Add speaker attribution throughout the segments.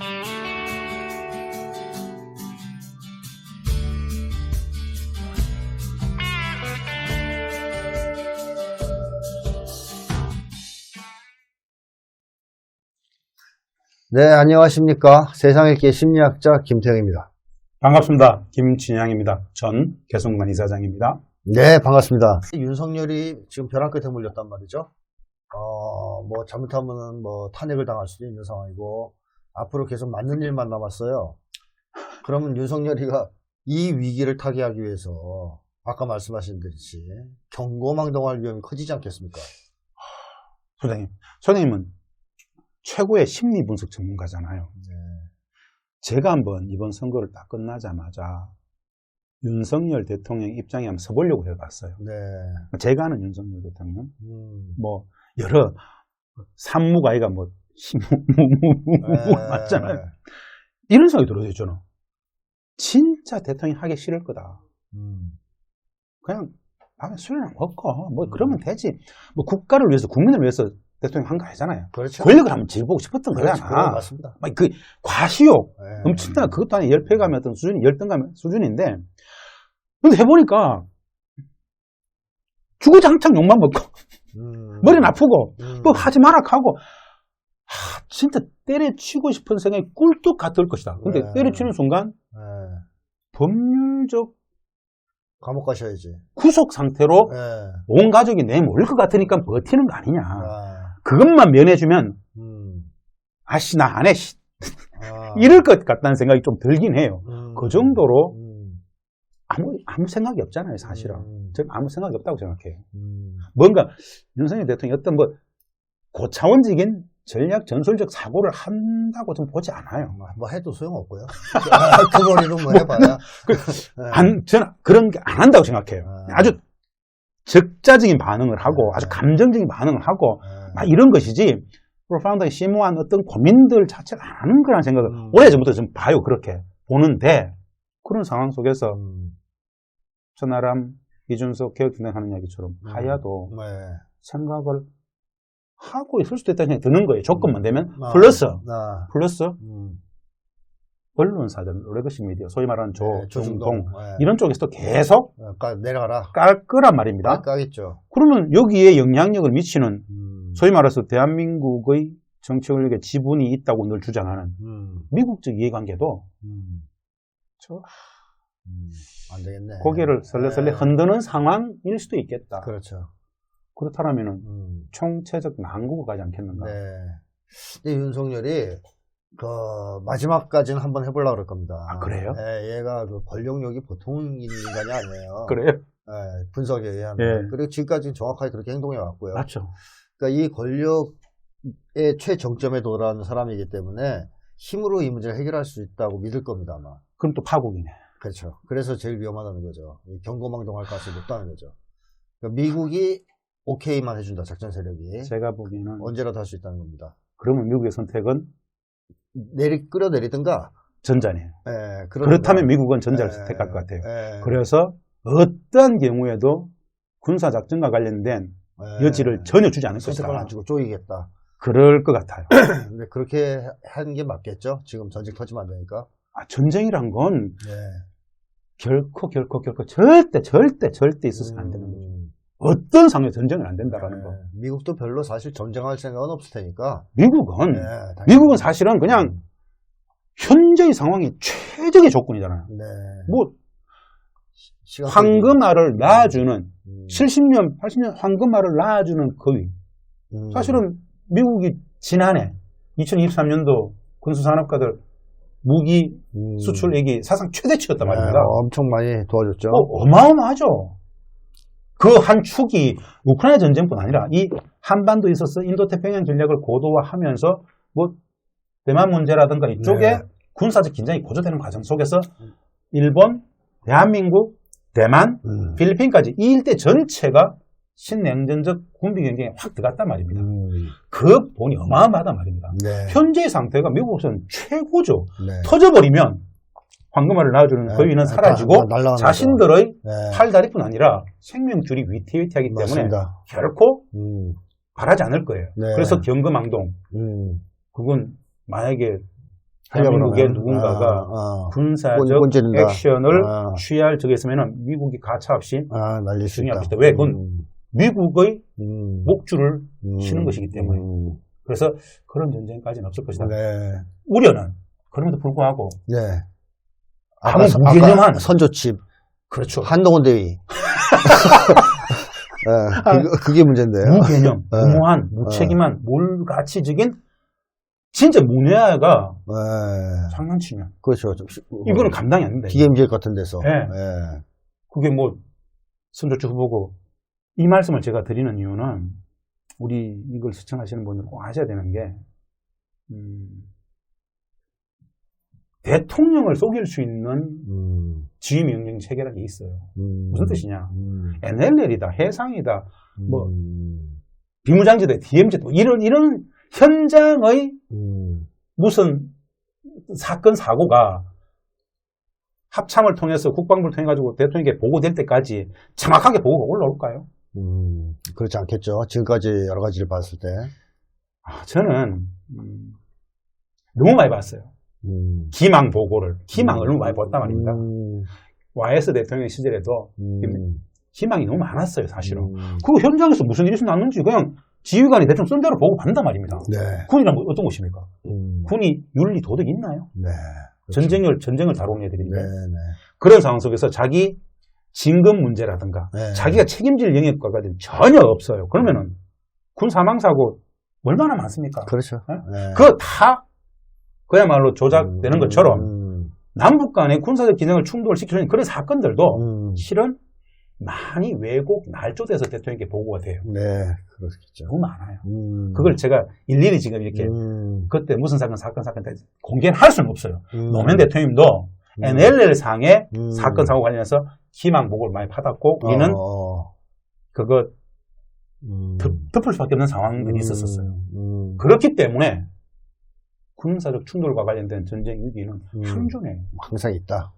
Speaker 1: 네, 안녕하십니까. 세상읽기의 심리학자 김태형입니다.
Speaker 2: 반갑습니다. 김진양입니다. 전 개성공단 이사장입니다.
Speaker 1: 네, 반갑습니다. 윤석열이 지금 벼랑 끝에 몰렸단 말이죠. 뭐 잘못하면 뭐 탄핵을 당할 수도 있는 상황이고 앞으로 계속 맞는 일만 남았어요. 그러면 윤석열이가 이 위기를 타개하기 위해서 아까 말씀하신 듯이 경고망동할 위험이 커지지 않겠습니까?
Speaker 2: 소장님은 최고의 심리 분석 전문가잖아요.
Speaker 1: 네.
Speaker 2: 제가 한번 이번 선거를 딱 끝나자마자 윤석열 대통령 입장에 한번 서보려고 해봤어요.
Speaker 1: 네.
Speaker 2: 제가 아는 윤석열 대통령, 뭐 여러 산무가이가 뭐 맞잖아요. 이런 생각이 들어요, 저는. 진짜 대통령이 하기 싫을 거다. 그냥 밤에 술이나 먹고 뭐 그러면 되지. 뭐 국가를 위해서, 국민을 위해서 대통령 한 거 아니잖아요.
Speaker 1: 그렇죠.
Speaker 2: 권력을 한번 쥐어보고 싶었던 거잖아.
Speaker 1: 맞습니다.
Speaker 2: 그 과시욕,
Speaker 1: 네.
Speaker 2: 엄청난 그것도 아니고 열패감이 어떤 수준이, 열등감 수준인데, 근데 해보니까 주구장창 욕만 먹고 머리는 아프고 또 하지 마라 하고, 진짜 때려치고 싶은 생각이 꿀뚝 같을 것이다. 근데
Speaker 1: 네.
Speaker 2: 때려치는 순간
Speaker 1: 네.
Speaker 2: 법률적
Speaker 1: 감옥 가셔야지.
Speaker 2: 구속 상태로
Speaker 1: 네.
Speaker 2: 온 가족이 내몰릴 것 같으니까 버티는 거 아니냐.
Speaker 1: 아.
Speaker 2: 그것만 면해주면 아씨 나 안 해. 이럴 것 같다는 생각이 좀 들긴 해요. 그 정도로 아무 생각이 없잖아요, 사실은. 저는 아무 생각이 없다고 생각해요. 뭔가 윤석열 대통령이 어떤 뭐 고차원적인 전략 전술적 사고를 한다고 좀 보지 않아요.
Speaker 1: 뭐 해도 소용없고요. 그 머리로 뭐 해봐야.
Speaker 2: 저는 그런 게 안 한다고 생각해요. 아주 적자적인 반응을 하고 아주 감정적인 반응을 하고 막 이런 것이지 프로파운드하게 심오한 어떤 고민들 자체가 안 하는 거라는 생각을 오래전부터 좀 봐요. 그렇게 보는데 그런 상황 속에서 천하람, 이준석 개혁진단 하는 이야기처럼 하야도 생각을 하고 있을 수도 있다는 생각이 드는 거예요. 조건만 되면. 플러스 언론사들, 레거시 미디어, 소위 말하는 조중동 이런 쪽에서도 계속
Speaker 1: 내려가라.
Speaker 2: 깔 거란 말입니다.
Speaker 1: 까겠죠.
Speaker 2: 그러면 여기에 영향력을 미치는 소위 말해서 대한민국의 정치 권력의 지분이 있다고 늘 주장하는 미국적 이해관계도
Speaker 1: 안 되겠네.
Speaker 2: 고개를 설레설레 흔드는 상황일 수도 있겠다.
Speaker 1: 그렇죠.
Speaker 2: 그렇다면은 총체적 난국을 가지 않겠는가.
Speaker 1: 네. 근데 윤석열이 그 마지막까지는 한번 해보려고 그럴 겁니다.
Speaker 2: 아, 그래요?
Speaker 1: 네, 얘가 그 권력력이 보통 인간이 아니에요.
Speaker 2: 그래요?
Speaker 1: 네, 분석에 의하면.
Speaker 2: 네.
Speaker 1: 그리고 지금까지는 정확하게 그렇게 행동해 왔고요.
Speaker 2: 맞죠.
Speaker 1: 그러니까 이 권력의 최정점에 도달하는 사람이기 때문에 힘으로 이 문제를 해결할 수 있다고 믿을 겁니다, 아마.
Speaker 2: 그럼 또 파국이네.
Speaker 1: 그렇죠. 그래서 제일 위험하다는 거죠. 경고망동할 가능성이 높다는 거죠. 그러니까 미국이 오케이만 해준다, 작전 세력이.
Speaker 2: 제가 보기에는
Speaker 1: 언제라도 할 수 있다는 겁니다.
Speaker 2: 그러면 미국의 선택은
Speaker 1: 끌어내리든가.
Speaker 2: 전자네요.
Speaker 1: 예,
Speaker 2: 그렇다면 미국은 전자를 선택할 것 같아요. 그래서 어떠한 경우에도 군사작전과 관련된 여지를 전혀 주지 않을 것이다.
Speaker 1: 선택을 안 주고 쪼이겠다.
Speaker 2: 그럴 것 같아요.
Speaker 1: 근데 그렇게 하는 게 맞겠죠? 지금 전쟁 터지면 안 되니까.
Speaker 2: 전쟁이란 건 결코 절대 있어서는 안 되는 거죠. 어떤 상황에 전쟁은 안 된다라는 거.
Speaker 1: 미국도 별로 사실 전쟁할 생각은 없을 테니까.
Speaker 2: 미국은 사실은 그냥 현재의 상황이 최적의 조건이잖아요. 뭐 황금알을 낳아주는 70년, 80년 황금알을 낳아주는 거위. 사실은 미국이 지난해 2023년도 군수산업가들 무기 수출액이 사상 최대치였단 말입니다.
Speaker 1: 엄청 많이 도와줬죠.
Speaker 2: 어마어마하죠. 그 한 축이 우크라이나 전쟁뿐 아니라 이 한반도에 있어서 인도태평양 전략을 고도화하면서 뭐 대만 문제라든가 이쪽에 군사적 긴장이 고조되는 과정 속에서 일본, 대한민국, 대만, 필리핀까지 이 일대 전체가 신냉전적 군비 경쟁에 확 들어갔단 말입니다. 그 돈이 어마어마하단 말입니다. 현재의 상태가 미국으로서는 최고죠. 터져버리면 황금알을 낳아주는 거위는 사라지고 자신들의 팔다리뿐 아니라 생명줄이 위태위태하기 때문에
Speaker 1: 맞습니다.
Speaker 2: 결코 바라지 않을 거예요. 그래서 경거망동 그건 만약에 대한민국의
Speaker 1: 그러면.
Speaker 2: 누군가가 군사적
Speaker 1: 꼰지른다.
Speaker 2: 액션을 취할 적에 있으면 미국이 가차없이
Speaker 1: 날릴 수
Speaker 2: 중요할
Speaker 1: 있다.
Speaker 2: 것이다. 왜? 그건 미국의
Speaker 1: 음.
Speaker 2: 목줄을 치는 것이기 때문에.
Speaker 1: 음.
Speaker 2: 그래서 그런 전쟁까지는 없을 것이다.
Speaker 1: 네.
Speaker 2: 우려는 그럼에도 불구하고
Speaker 1: 네.
Speaker 2: 아무 무개념한
Speaker 1: 선조칩.
Speaker 2: 그렇죠.
Speaker 1: 한동훈 대위. 그게 문제인데요.
Speaker 2: 무개념, 무모한, 무책임한, 몰가치적인 진짜 문외아가 장난치면
Speaker 1: 그렇죠.
Speaker 2: 이거는 감당이 안 된다.
Speaker 1: DMZ 같은 데서.
Speaker 2: 네. 그게 뭐 선조치 후보고 이 말씀을 제가 드리는 이유는 우리 이걸 시청하시는 분들은 꼭 아셔야 되는 게 대통령을 속일 수 있는 지휘명령 체계라는 게 있어요. 무슨 뜻이냐? NLL이다, 해상이다, 뭐 비무장지대, DMZ 이런 현장의 무슨 사건 사고가 합참을 통해서 국방부를 통해 가지고 대통령에게 보고될 때까지 정확하게 보고가 올라올까요?
Speaker 1: 그렇지 않겠죠. 지금까지 여러 가지를 봤을 때.
Speaker 2: 저는 너무 많이 봤어요. 기망 보고를 기망을 너무 많이 봤단 말입니다. YS 대통령 시절에도 기망이 너무 많았어요, 사실은. 그 현장에서 무슨 일이 났는지 그냥 지휘관이 대충 쓴 대로 보고 받는단 말입니다.
Speaker 1: 네.
Speaker 2: 군이란 뭐 어떤 것입니까? 군이 윤리 도덕이 있나요?
Speaker 1: 네. 그렇죠.
Speaker 2: 전쟁을 다루는 애들인데
Speaker 1: 네, 네.
Speaker 2: 그런 상황 속에서 자기 진급 문제라든가
Speaker 1: 네.
Speaker 2: 자기가 책임질 영역과가 전혀 없어요. 그러면은 군 사망사고 얼마나 많습니까?
Speaker 1: 그렇죠.
Speaker 2: 네? 그거 다 그야말로 조작되는 것처럼 남북 간의 군사적 기능을 충돌시키는 그런 사건들도 실은 많이 왜곡, 날조돼서 대통령에게 보고가 돼요.
Speaker 1: 네, 그렇겠죠.
Speaker 2: 너무 많아요. 그걸 제가 일일이 지금 이렇게 그때 무슨 사건 공개를 할 수는 없어요. 노무현 대통령님도 NLL 상의 사건 사고 관련해서 기망 보고를 많이 받았고 우리는 그거 덮을 수밖에 없는 상황들이 있었어요. 그렇기 때문에 군사적 충돌과 관련된 전쟁 위기는 항존해요.
Speaker 1: 항상 있다.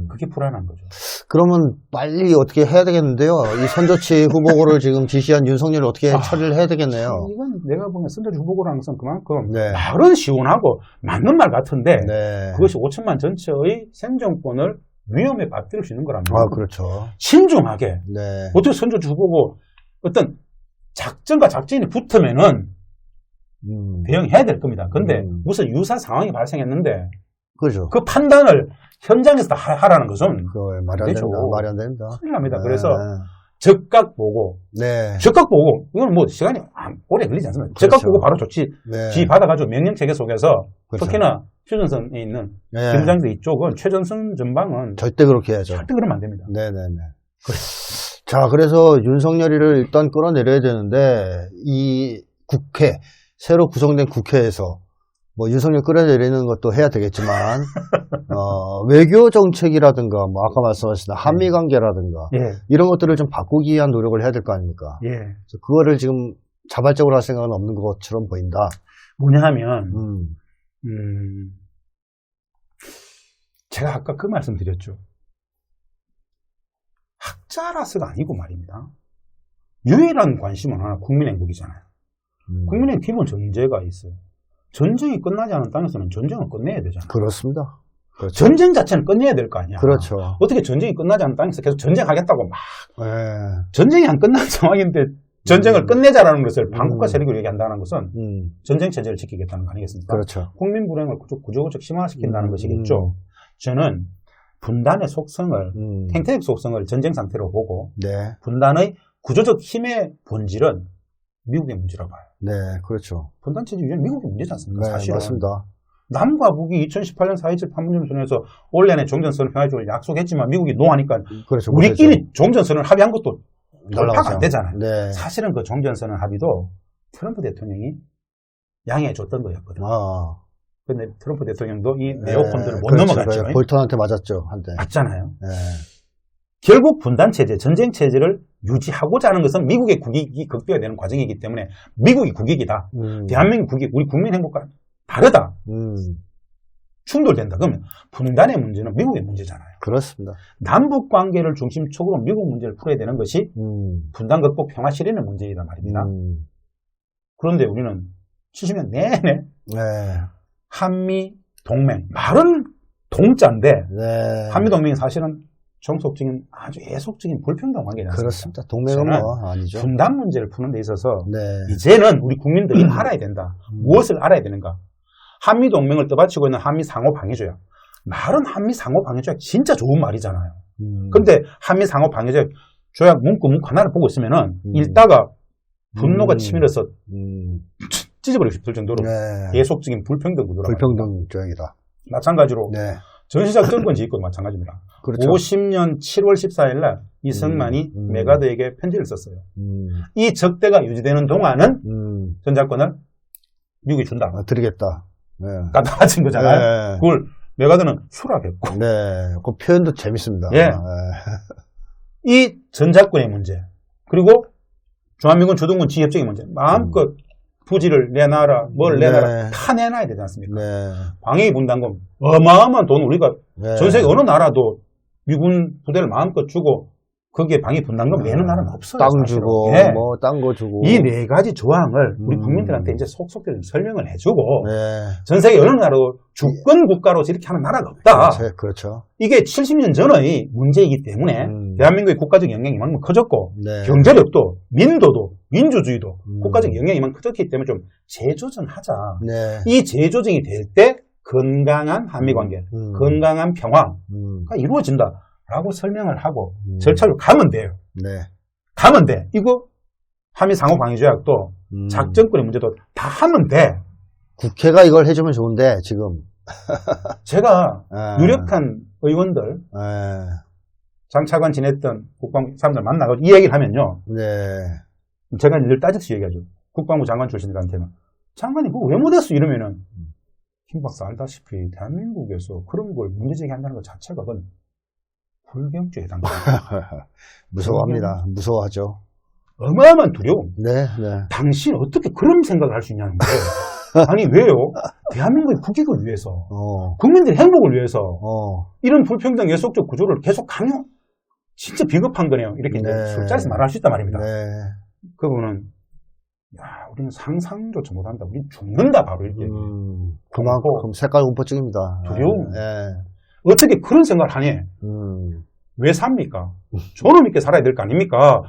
Speaker 2: 그게 불안한 거죠.
Speaker 1: 그러면 빨리 어떻게 해야 되겠는데요. 이 선조치 후보고를 지금 지시한 윤석열을 어떻게 처리를 해야 되겠네요.
Speaker 2: 이건 내가 보기엔 선조치 후보고라는 것은 그만큼
Speaker 1: 네.
Speaker 2: 말은 시원하고 맞는 말 같은데
Speaker 1: 네.
Speaker 2: 그것이 5천만 전체의 생존권을 위험에 빠뜨릴 수 있는 거랍니다.
Speaker 1: 그렇죠.
Speaker 2: 신중하게
Speaker 1: 네.
Speaker 2: 어떻게 선조치 후보고 어떤 작전과 작전이 붙으면은 대응해야 될 겁니다. 근데 무슨 유사 상황이 발생했는데
Speaker 1: 그렇죠.
Speaker 2: 그 판단을 현장에서 다 하라는 것은
Speaker 1: 말이 안 됩니다. 말이 안 됩니다.
Speaker 2: 큰일 납니다.
Speaker 1: 네.
Speaker 2: 그래서 적각 보고
Speaker 1: 네.
Speaker 2: 적각 보고 이건 뭐 시간이 오래 걸리지 않습니다.
Speaker 1: 그렇죠.
Speaker 2: 적각 보고 바로 조치
Speaker 1: 네.
Speaker 2: 지휘 받아가지고 명령 체계 속에서
Speaker 1: 그렇죠.
Speaker 2: 특히나 휴전선에 있는
Speaker 1: 네.
Speaker 2: 비무장지대 이쪽은 최전선 전방은
Speaker 1: 절대 그렇게 해야죠.
Speaker 2: 절대 그러면 안 됩니다.
Speaker 1: 네네네. 자, 그래서 윤석열이를 일단 끌어내려야 되는데, 이 국회, 새로 구성된 국회에서, 뭐, 윤석열 끌어내리는 것도 해야 되겠지만, 외교 정책이라든가, 뭐, 아까 말씀하신 한미 관계라든가,
Speaker 2: 예.
Speaker 1: 이런 것들을 좀 바꾸기 위한 노력을 해야 될 거 아닙니까?
Speaker 2: 예.
Speaker 1: 그래서 그거를 지금 자발적으로 할 생각은 없는 것처럼 보인다.
Speaker 2: 뭐냐 하면, 제가 아까 그 말씀 드렸죠. 학자라서가 아니고 말입니다. 유일한 관심은 하나 국민행복이잖아요. 국민의 기본 전제가 있어요. 전쟁이 끝나지 않은 땅에서는 전쟁을 끝내야 되잖아요.
Speaker 1: 그렇습니다. 그렇죠.
Speaker 2: 전쟁 자체는 끝내야 될 거 아니야.
Speaker 1: 그렇죠.
Speaker 2: 어떻게 전쟁이 끝나지 않은 땅에서 계속 전쟁하겠다고 막.
Speaker 1: 네.
Speaker 2: 전쟁이 안 끝난 상황인데 전쟁을 끝내자라는 것을 반국가 세력으로 얘기한다는 것은 전쟁 체제를 지키겠다는 거 아니겠습니까?
Speaker 1: 그렇죠.
Speaker 2: 국민 불행을 구조구적 심화시킨다는 것이겠죠. 저는 분단의 속성을, 생태적 속성을 전쟁 상태로 보고
Speaker 1: 네.
Speaker 2: 분단의 구조적 힘의 본질은 미국의 문제라고 봐요.
Speaker 1: 네, 그렇죠.
Speaker 2: 분단 체제 유지는 미국의 문제지 않습니까?
Speaker 1: 네,
Speaker 2: 사실은.
Speaker 1: 맞습니다.
Speaker 2: 남과 북이 2018년 4.27 판문점선에서 올해내 종전선언 평화적을 약속했지만 미국이 노하니까
Speaker 1: 그렇죠.
Speaker 2: 우리끼리 종전선언 합의한 것도 돌파가
Speaker 1: 날라가죠.
Speaker 2: 안 되잖아요.
Speaker 1: 네.
Speaker 2: 사실은 그 종전선언 합의도 트럼프 대통령이 양해해 줬던 거였거든요. 근데 트럼프 대통령도 이 네오콘들을 못
Speaker 1: 그렇죠.
Speaker 2: 넘어갔죠.
Speaker 1: 볼턴한테 맞았죠, 한때.
Speaker 2: 맞잖아요.
Speaker 1: 네.
Speaker 2: 결국 분단체제, 전쟁체제를 유지하고자 하는 것은 미국의 국익이 극대화되야 되는 과정이기 때문에 미국이 국익이다. 대한민국 국익, 우리 국민 행복과 다르다. 충돌된다. 그러면 분단의 문제는 미국의 문제잖아요.
Speaker 1: 그렇습니다.
Speaker 2: 남북 관계를 중심축으로 미국 문제를 풀어야 되는 것이 분단 극복 평화 실현의 문제이란 말입니다. 그런데 우리는 70년 내내
Speaker 1: 네.
Speaker 2: 한미 동맹. 말은 동자인데
Speaker 1: 네.
Speaker 2: 한미동맹이 사실은 종속적인 아주 애속적인 불평등 관계지 않습니까?
Speaker 1: 그렇습니다. 동맹은
Speaker 2: 저는
Speaker 1: 뭐 아니죠.
Speaker 2: 분단 문제를 푸는 데 있어서
Speaker 1: 네.
Speaker 2: 이제는 우리 국민들이 알아야 된다. 무엇을 알아야 되는가? 한미동맹을 떠받치고 있는 한미상호방위조약. 말은 한미상호방위조약 진짜 좋은 말이잖아요. 근데 한미상호방위조약 조약 문구 하나를 보고 있으면은 읽다가 분노가 치밀어서 찢어버리고 싶을 정도로
Speaker 1: 네.
Speaker 2: 계속적인 불평등 구조라.
Speaker 1: 불평등 조약이다.
Speaker 2: 마찬가지로
Speaker 1: 네.
Speaker 2: 전시작 정권지휘권 마찬가지입니다.
Speaker 1: 그렇죠.
Speaker 2: 50년 7월 14일 날 이승만이 메가드에게 편지를 썼어요. 이 적대가 유지되는 동안은 전작권을 미국이 준다.
Speaker 1: 드리겠다. 네.
Speaker 2: 까다로워진 거잖아요.
Speaker 1: 네.
Speaker 2: 그걸 메가드는 수락했고.
Speaker 1: 네. 그 표현도 재밌습니다.
Speaker 2: 예. 이 전작권의 문제, 그리고 중화민군 주둔군 지협적인 문제, 마음껏 부지를 내놔라, 뭘 내놔라, 다 내놔야 되지 않습니까?
Speaker 1: 네.
Speaker 2: 방위 분담금, 어마어마한 돈 우리가
Speaker 1: 네.
Speaker 2: 전 세계 어느 나라도 미군 부대를 마음껏 주고 거기에 방위 분담금 내는 나라는 없어요.
Speaker 1: 땅
Speaker 2: 사실은.
Speaker 1: 주고,
Speaker 2: 예.
Speaker 1: 뭐, 딴 거 주고.
Speaker 2: 이 네 가지 조항을 우리 국민들한테 이제 속속들이 설명을 해주고,
Speaker 1: 네.
Speaker 2: 전 세계 어느 나라도 주권 국가로서 이렇게 하는 나라가 없다.
Speaker 1: 그렇죠.
Speaker 2: 이게 70년 전의 문제이기 때문에 대한민국의 국가적 영향이 이만큼 커졌고,
Speaker 1: 네.
Speaker 2: 경제력도, 민도도, 민주주의도, 국가적 영향이 이만큼 커졌기 때문에 좀 재조정하자.
Speaker 1: 네.
Speaker 2: 이 재조정이 될 때 건강한 한미관계, 건강한 평화가 이루어진다라고 설명을 하고 절차로 가면 돼요.
Speaker 1: 네.
Speaker 2: 가면 돼. 이거 한미상호방위조약도 작전권의 문제도 다 하면 돼.
Speaker 1: 국회가 이걸 해주면 좋은데 지금
Speaker 2: 제가
Speaker 1: 아.
Speaker 2: 유력한 의원들,
Speaker 1: 네.
Speaker 2: 장차관 지냈던 국방부 사람들 만나가지고 이 얘기를 하면요.
Speaker 1: 네.
Speaker 2: 제가 늘 따져서 얘기하죠. 국방부 장관 출신들한테는. 장관이 그거 왜 못했어? 이러면은 김 박사 알다시피 대한민국에서 그런 걸 문제제기한다는 것 자체가 그건 불경죄에 해당됩니다.
Speaker 1: 무서워합니다. 무서워하죠.
Speaker 2: 어마어마한 두려움.
Speaker 1: 네, 네.
Speaker 2: 당신 어떻게 그런 생각을 할 수 있냐는 거예요. 아니 왜요? 대한민국의 국익을 위해서, 국민들의 행복을 위해서 이런 불평등 예속적 구조를 계속 강요. 진짜 비겁한 거네요. 이렇게
Speaker 1: 네.
Speaker 2: 이제 술자리에서 말할 수 있단 말입니다.
Speaker 1: 네.
Speaker 2: 그분은 야, 우리는 상상조차 못한다. 우리는 죽는다 바로 이렇게.
Speaker 1: 그만큼 색깔 공포증입니다.
Speaker 2: 두려움.
Speaker 1: 네.
Speaker 2: 어떻게 그런 생각을 하니? 왜 삽니까? 존엄 있게 살아야 될 거 아닙니까?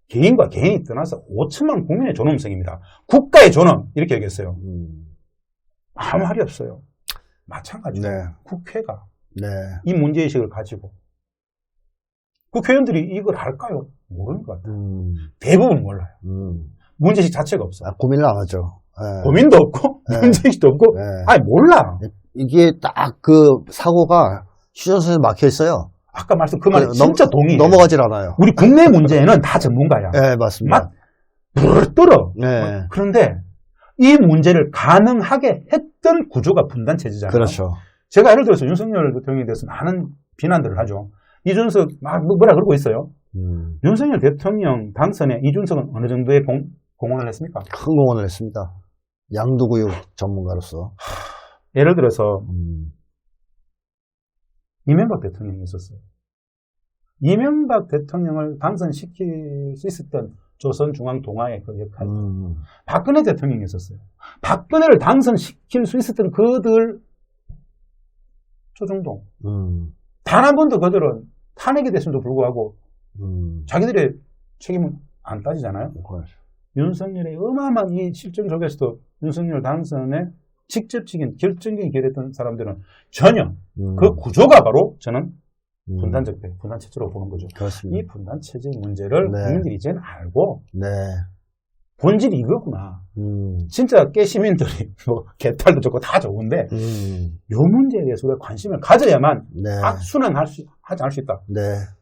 Speaker 2: 개인과 개인이 떠나서 5천만 국민의 존엄성입니다. 국가의 존엄 이렇게 얘기했어요. 아무 말이 없어요. 마찬가지로
Speaker 1: 네.
Speaker 2: 국회가
Speaker 1: 네.
Speaker 2: 이 문제의식을 가지고 국회의원들이 이걸 알까요? 모르는 것 같아요. 대부분 몰라요. 문제의식 자체가 없어.
Speaker 1: 고민을 안 하죠. 네.
Speaker 2: 고민도 없고
Speaker 1: 네.
Speaker 2: 문제의식도 없고
Speaker 1: 네.
Speaker 2: 아니 몰라.
Speaker 1: 이게 딱 그 사고가 휴전선에 막혀 있어요.
Speaker 2: 아까 말씀 그 말에 진짜 동의해요.
Speaker 1: 넘어가질 않아요.
Speaker 2: 우리 국내 문제는 다 전문가야.
Speaker 1: 네, 맞습니다.
Speaker 2: 막 불 떨어.
Speaker 1: 네.
Speaker 2: 그런데 이 문제를 가능하게 했던 구조가 분단 체제잖아요.
Speaker 1: 그렇죠.
Speaker 2: 제가 예를 들어서 윤석열 대통령에 대해서 많은 비난들을 하죠. 이준석 막 뭐라 그러고 있어요. 윤석열 대통령 당선에 이준석은 어느 정도의 공헌을 했습니까?
Speaker 1: 큰 공헌을 했습니다. 양두구육 전문가로서.
Speaker 2: 예를 들어서 이명박 대통령이 있었어요. 이명박 대통령을 당선시킬 수 있었던 조선중앙동아의 그 역할. 박근혜 대통령이 있었어요. 박근혜를 당선시킬 수 있었던 그들 조정동. 단 한 번도 그들은 탄핵이 됐음에도 불구하고 자기들의 책임은 안 따지잖아요.
Speaker 1: 그렇죠.
Speaker 2: 윤석열의 어마어마한 이 실정 속에서도 윤석열 당선에 직접적인 결정적인 기여했던 사람들은 전혀 그 구조가 바로 저는 분단적 대, 분단체제로 보는 거죠.
Speaker 1: 그렇습니다.
Speaker 2: 이 분단체제의 문제를
Speaker 1: 네.
Speaker 2: 국민들이 이제는 알고
Speaker 1: 네.
Speaker 2: 본질이 이거구나. 진짜 깨시민들이 뭐 개탈도 좋고 다 좋은데 이 문제에 대해서 우리가 관심을 가져야만
Speaker 1: 네.
Speaker 2: 악순환하지 않을 수 있다.
Speaker 1: 네.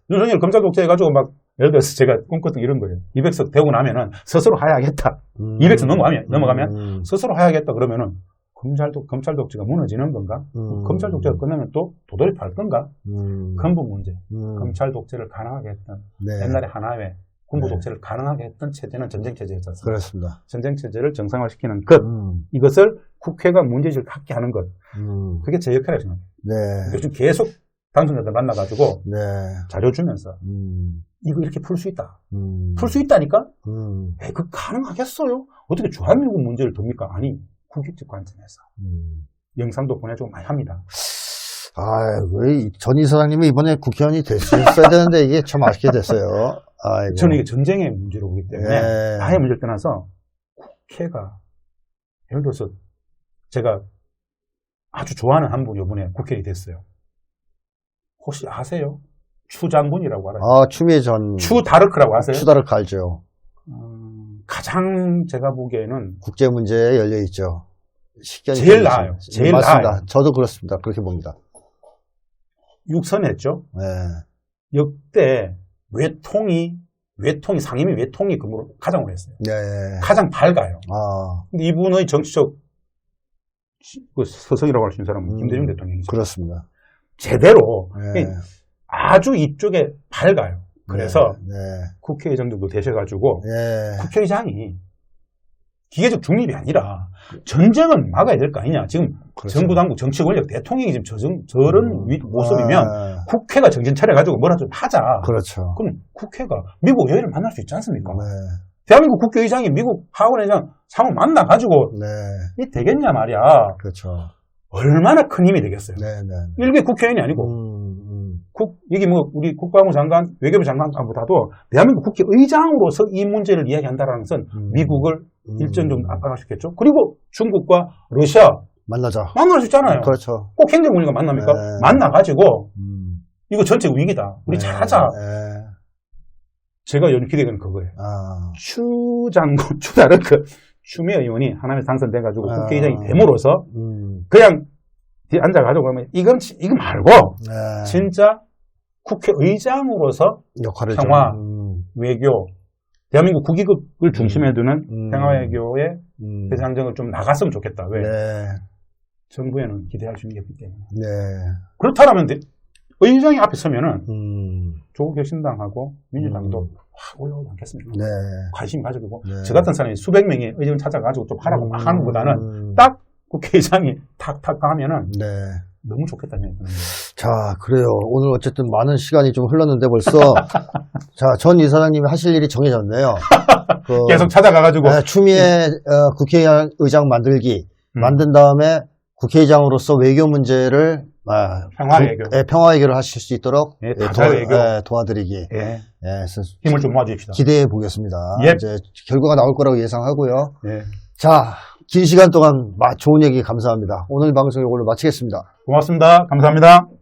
Speaker 2: 윤석열 검찰 독재해가지고 막 예를 들어서 제가 꿈꿨던 게 이런 거예요. 200석 되고 나면은 스스로 하야겠다. 200석 넘어가면 스스로 하야겠다 그러면은 검찰 독재가 무너지는 건가? 검찰 독재가 끝나면 또 도돌이할 건가? 근본 문제. 검찰 독재를 가능하게 했던
Speaker 1: 네.
Speaker 2: 옛날에 하나의 군부
Speaker 1: 네.
Speaker 2: 독재를 가능하게 했던 체제는 전쟁 체제였잖습니다.
Speaker 1: 그렇습니다.
Speaker 2: 전쟁 체제를 정상화시키는 것, 이것을 국회가 문제의식을 갖게 하는 것, 그게 제 역할이라고 생각해요.
Speaker 1: 네.
Speaker 2: 요즘 계속 당선자들 만나가지고
Speaker 1: 네.
Speaker 2: 자료 주면서 이거 이렇게 풀 수 있다.
Speaker 1: 음.
Speaker 2: 풀 수 있다니까? 그 가능하겠어요? 어떻게 주한미군 문제를 듭니까? 아니, 국익적 관점에서. 영상도 보내주고 많이 합니다.
Speaker 1: 전 이사장님이 이번에 국회의원이 됐어야 되는데 이게 참 아쉽게 됐어요. 아이고.
Speaker 2: 저는 이게 전쟁의 문제로 보기 때문에
Speaker 1: 예.
Speaker 2: 아예 문제를 떠나서 국회가 예를 들어서 제가 아주 좋아하는 한 분이 이번에 국회의원이 됐어요. 혹시 아세요? 추 장군이라고 알아요?
Speaker 1: 추미애 전.
Speaker 2: 추 다르크라고 아세요?
Speaker 1: 추다르크 알죠.
Speaker 2: 가장 제가 보기에는
Speaker 1: 국제 문제에 열려 있죠. 식견이
Speaker 2: 제일
Speaker 1: 좀
Speaker 2: 나아요.
Speaker 1: 있죠.
Speaker 2: 제일
Speaker 1: 맞습니다.
Speaker 2: 나아요.
Speaker 1: 저도 그렇습니다. 그렇게 봅니다.
Speaker 2: 육선했죠.
Speaker 1: 네.
Speaker 2: 역대 상임위 외통이 근무를 가장 오래 했어요.
Speaker 1: 네.
Speaker 2: 가장 밝아요.
Speaker 1: 아,
Speaker 2: 근데 이분의 정치적 서성이라고 할 수 있는 사람은 김대중 대통령이죠.
Speaker 1: 그렇습니다.
Speaker 2: 제대로
Speaker 1: 네.
Speaker 2: 아주 이쪽에 밝아요. 그래서
Speaker 1: 네.
Speaker 2: 국회의장도 되셔가지고
Speaker 1: 네.
Speaker 2: 국회의장이 기계적 중립이 아니라 전쟁은 막아야 될 거 아니냐. 지금
Speaker 1: 그렇죠.
Speaker 2: 정부 당국 정치 권력 대통령이 지금 저런 모습이면
Speaker 1: 아,
Speaker 2: 국회가 정신 차려가지고 뭐라 좀 하자.
Speaker 1: 그렇죠.
Speaker 2: 그럼 국회가 미국 의회를 만날 수 있지 않습니까?
Speaker 1: 네.
Speaker 2: 대한민국 국회의장이 미국 하원의장 상을 만나가지고
Speaker 1: 네.
Speaker 2: 이 되겠냐 말이야.
Speaker 1: 그렇죠.
Speaker 2: 얼마나 큰 힘이 되겠어요.
Speaker 1: 네. 네.
Speaker 2: 일개 국회의원이 아니고 여기 뭐 우리 국방부 장관, 외교부 장관보다도 대한민국 국회의장으로서 이 문제를 이야기한다라는 것은 미국을 일정 정도 압박할 수 있겠죠. 그리고 중국과 러시아
Speaker 1: 만나자.
Speaker 2: 만날 수 있잖아요.
Speaker 1: 그렇죠.
Speaker 2: 꼭 행정권이가 만납니까?
Speaker 1: 네.
Speaker 2: 만나가지고 이거 전체 위기다. 우리
Speaker 1: 네.
Speaker 2: 잘하자.
Speaker 1: 네.
Speaker 2: 제가 요즘 기대되는 그거예요.
Speaker 1: 아,
Speaker 2: 추 장군, 추다르크, 추미애 의원이 하나님에서 당선돼가지고 국회의장이 됨으로써 그냥 뒤에 앉아가지고 그러면 이건 말고
Speaker 1: 네.
Speaker 2: 진짜 국회의장으로서
Speaker 1: 역할을
Speaker 2: 평화,
Speaker 1: 좀,
Speaker 2: 외교, 대한민국 국익을 중심에 두는 평화 외교의 대장정을 좀 나갔으면 좋겠다. 왜?
Speaker 1: 네.
Speaker 2: 정부에는 기대할 수 있는 게 없기 때문에.
Speaker 1: 네.
Speaker 2: 그렇다면 의장이 앞에 서면은 조국 혁신당하고 민주당도 확 올라오지 않겠습니까?
Speaker 1: 네.
Speaker 2: 관심 가지고
Speaker 1: 네.
Speaker 2: 저 같은 사람이 수백 명의 의원 찾아가지고 좀 하라고 막 하는 것보다는 딱 국회의장이 탁탁 하면은
Speaker 1: 네.
Speaker 2: 너무 좋겠다는 생각이 드는데.
Speaker 1: 자, 그래요. 오늘 어쨌든 많은 시간이 좀 흘렀는데 벌써 자, 전 이사장님이 하실 일이 정해졌네요.
Speaker 2: 계속 찾아가가지고
Speaker 1: 추미애 국회의장 만들기 만든 다음에 국회의장으로서 외교 문제를
Speaker 2: 평화 외교.
Speaker 1: 평화 외교를 하실 수 있도록
Speaker 2: 다자 외교.
Speaker 1: 도와드리기.
Speaker 2: 힘을 좀 모아주십시다.
Speaker 1: 기대해 보겠습니다.
Speaker 2: 예.
Speaker 1: 이제 결과가 나올 거라고 예상하고요.
Speaker 2: 예.
Speaker 1: 자, 긴 시간 동안 좋은 얘기 감사합니다. 오늘 방송을 오늘 마치겠습니다.
Speaker 2: 고맙습니다. 감사합니다.